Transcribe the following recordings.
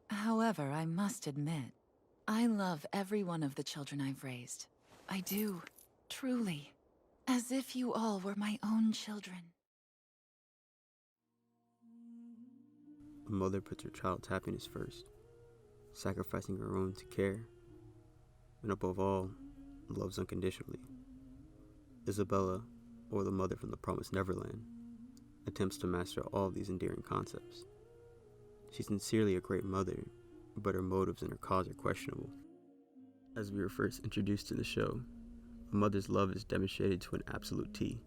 However, I must admit, I love every one of the children I've raised. I do, truly. As if you all were my own children. A mother puts her child's happiness first, sacrificing her own to care, and above all, loves unconditionally. Issabella, or the mother from the promised Neverland, attempts to master all these endearing concepts. She's sincerely a great mother, but her motives and her cause are questionable. As we were first introduced to the show, a mother's love is demonstrated to an absolute T.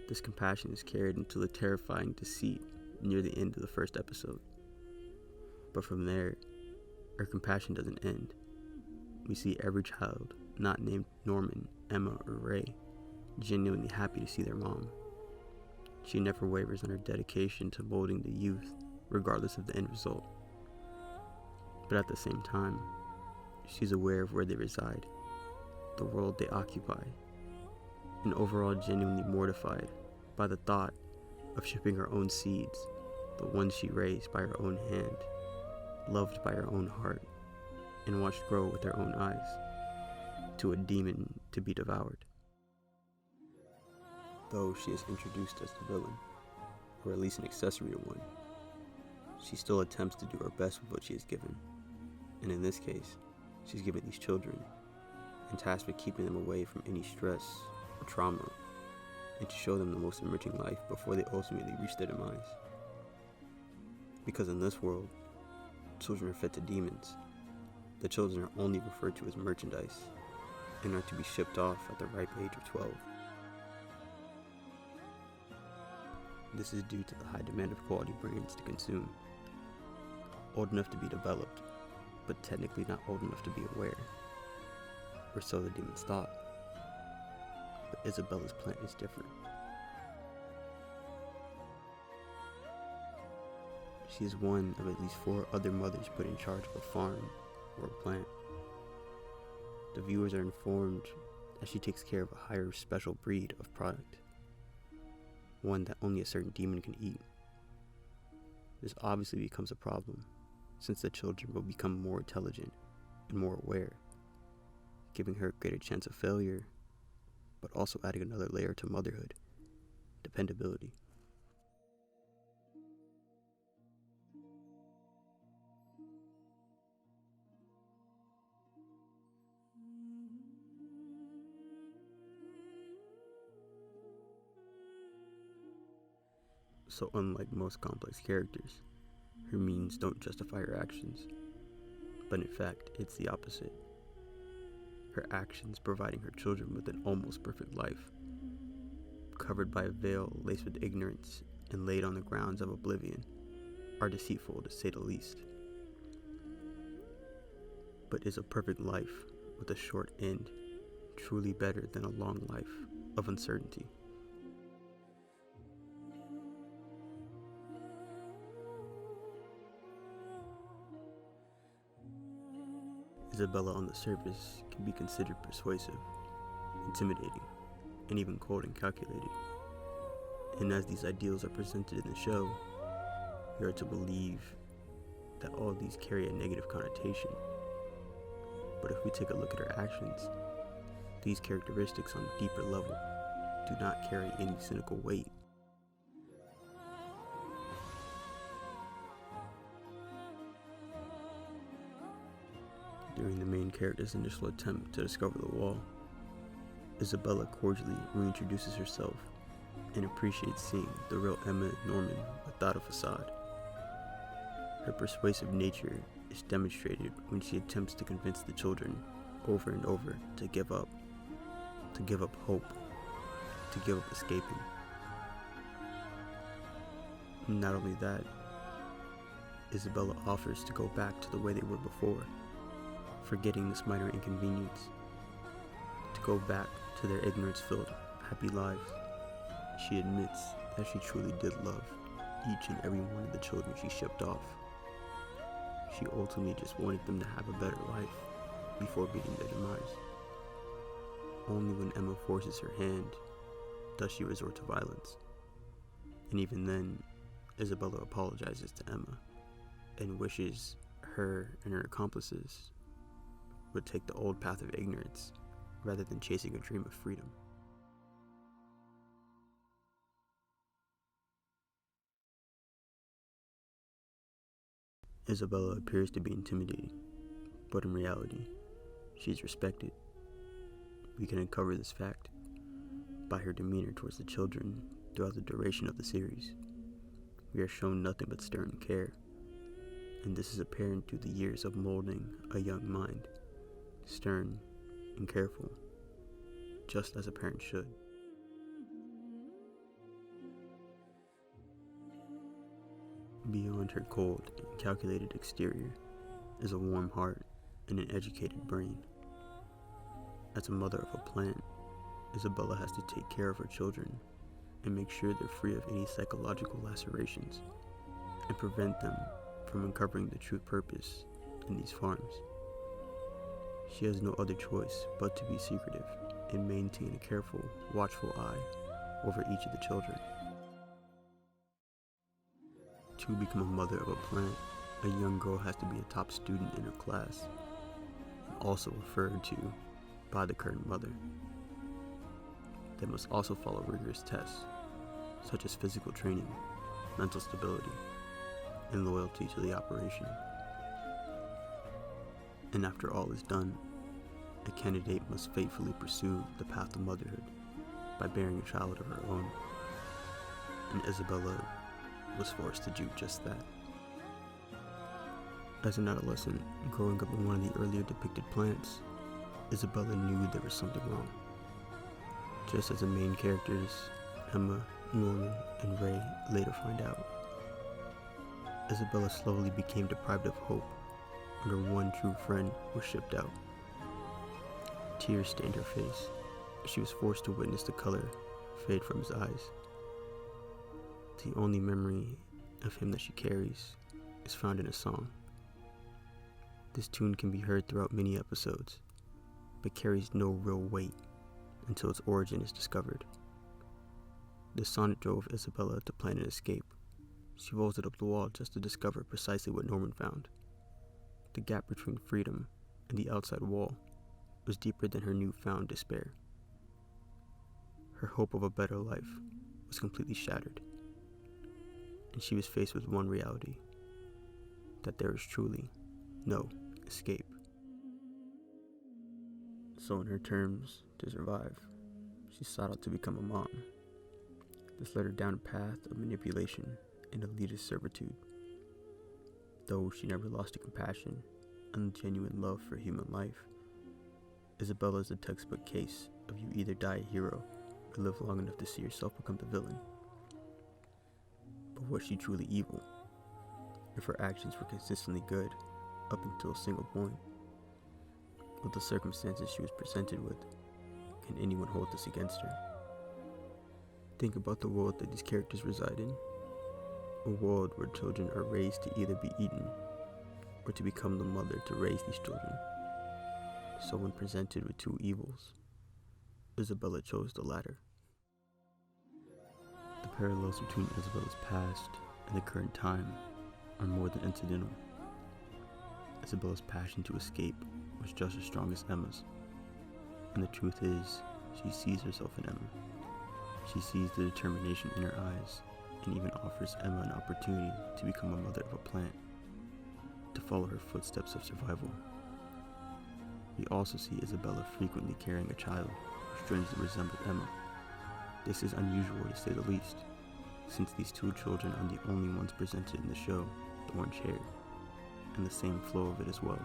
This compassion is carried into the terrifying deceit near the end of the first episode. But from there, her compassion doesn't end. We see every child, not named Norman, Emma, or Ray, genuinely happy to see their mom. She never wavers on her dedication to molding the youth, regardless of the end result. But at the same time, she's aware of where they reside, the world they occupy, and overall genuinely mortified by the thought of shipping her own seeds, the ones she raised by her own hand, loved by her own heart, and watched grow with her own eyes, to a demon to be devoured. Though she is introduced as the villain, or at least an accessory to one, she still attempts to do her best with what she is given, and in this case, she's given these children, and tasked with keeping them away from any stress or trauma, and to show them the most enriching life before they ultimately reach their demise. Because in this world, children are fed to demons. The children are only referred to as merchandise, and are to be shipped off at the ripe age of 12. This is due to the high demand of quality brains to consume. Old enough to be developed, but technically not old enough to be aware. Or so the demons thought. But Isabella's plan is different. She is one of at least 4 other mothers put in charge of a farm or a plant. The viewers are informed that she takes care of a higher special breed of product, one that only a certain demon can eat. This obviously becomes a problem, since the children will become more intelligent and more aware, giving her a greater chance of failure, but also adding another layer to motherhood: dependability. So unlike most complex characters, her means don't justify her actions, but in fact, it's the opposite. Her actions providing her children with an almost perfect life, covered by a veil laced with ignorance and laid on the grounds of oblivion, are deceitful to say the least. But is a perfect life with a short end truly better than a long life of uncertainty? Issabella on the surface can be considered persuasive, intimidating, and even cold and calculated. And as these ideals are presented in the show, we are to believe that all these carry a negative connotation. But if we take a look at her actions, these characteristics on a deeper level do not carry any cynical weight. During the main character's initial attempt to discover the wall, Issabella cordially reintroduces herself and appreciates seeing the real Emma and Norman without a facade. Her persuasive nature is demonstrated when she attempts to convince the children over and over to give up hope, to give up escaping. And not only that, Issabella offers to go back to the way they were before, forgetting this minor inconvenience, to go back to their ignorance-filled, happy lives. She admits that she truly did love each and every one of the children she shipped off. She ultimately just wanted them to have a better life before meeting their demise. Only when Emma forces her hand does she resort to violence. And even then, Issabella apologizes to Emma and wishes her and her accomplices would take the old path of ignorance rather than chasing a dream of freedom. Isabella appears to be intimidating, but in reality, she is respected. We can uncover this fact by her demeanor towards the children throughout the duration of the series. We are shown nothing but stern care, and this is apparent through the years of molding a young mind, stern and careful, just as a parent should. Beyond her cold and calculated exterior is a warm heart and an educated brain. As a mother of a plant, Isabella has to take care of her children and make sure they're free of any psychological lacerations and prevent them from uncovering the true purpose in these farms. She has no other choice but to be secretive and maintain a careful, watchful eye over each of the children. To become a mother of a plant, a young girl has to be a top student in her class, and also referred to by the current mother. They must also follow rigorous tests, such as physical training, mental stability, and loyalty to the operation. And after all is done, a candidate must faithfully pursue the path of motherhood by bearing a child of her own. And Isabella was forced to do just that. As an adolescent, growing up in one of the earlier depicted plants, Isabella knew there was something wrong. Just as the main characters, Emma, Norman, and Ray, later find out. Isabella slowly became deprived of hope when her one true friend was shipped out. Tears stained her face as she was forced to witness the color fade from his eyes. The only memory of him that she carries is found in a song. This tune can be heard throughout many episodes, but carries no real weight until its origin is discovered. The sonnet drove Isabella to plan an escape. She vaulted up the wall just to discover precisely what Norman found. The gap between freedom and the outside wall was deeper than her newfound despair. Her hope of a better life was completely shattered, and she was faced with one reality, that there is truly no escape. So in her terms, to survive, she sought out to become a mom. This led her down a path of manipulation and elitist servitude. Though she never lost the compassion and the genuine love for human life, Isabella is a textbook case of you either die a hero or live long enough to see yourself become the villain. But was she truly evil? If her actions were consistently good up until a single point? With the circumstances she was presented with, can anyone hold this against her? Think about the world that these characters reside in. A world where children are raised to either be eaten or to become the mother to raise these children. So when presented with two evils, Isabella chose the latter. The parallels between Isabella's past and the current time are more than incidental. Isabella's passion to escape was just as strong as Emma's, and the truth is, she sees herself in Emma. She sees the determination in her eyes, and even offers Emma an opportunity to become a mother of a plant, to follow her footsteps of survival. We also see Isabella frequently carrying a child who strangely resembled Emma. This is unusual to say the least, since these two children are the only ones presented in the show, the orange hair, and the same flow of it as well.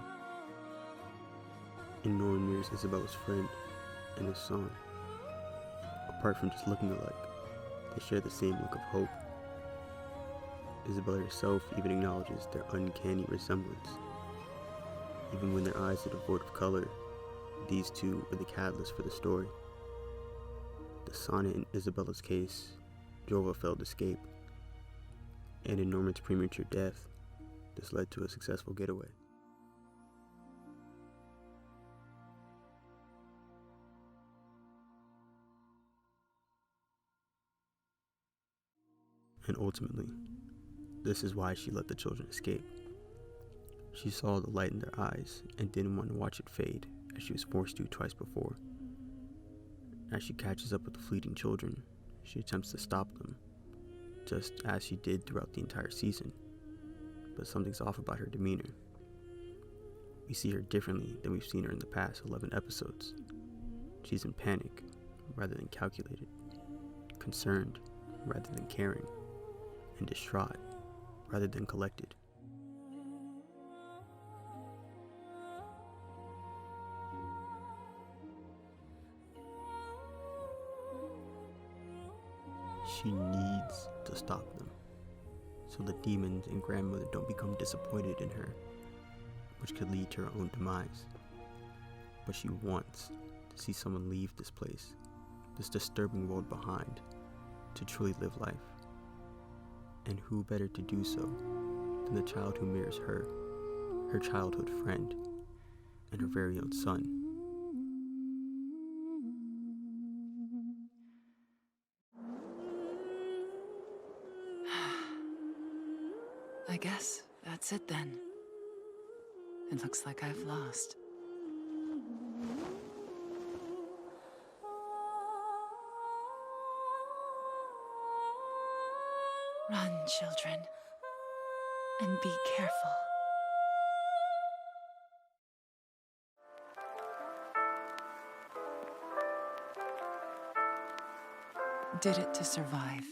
And no one mirrors Isabella's friend in this song. Apart from just looking alike, they share the same look of hope. Isabella herself even acknowledges their uncanny resemblance. Even when their eyes are devoid of color, these two are the catalyst for the story. The sonnet in Isabella's case drove a failed escape, and in Norman's premature death, this led to a successful getaway. And ultimately, this is why she let the children escape. She saw the light in their eyes and didn't want to watch it fade, as she was forced to twice before. As she catches up with the fleeting children, she attempts to stop them, just as she did throughout the entire season. But something's off about her demeanor. We see her differently than we've seen her in the past 11 episodes. She's in panic rather than calculated, concerned rather than caring, and distraught rather than collected. She needs to stop them, so the demons and grandmother don't become disappointed in her, which could lead to her own demise. But she wants to see someone leave this place, this disturbing world behind, to truly live life. And who better to do so than the child who mirrors her childhood friend, and her very own son. I guess that's it then. It looks like I've lost. Run, children, and be careful. Did it to survive.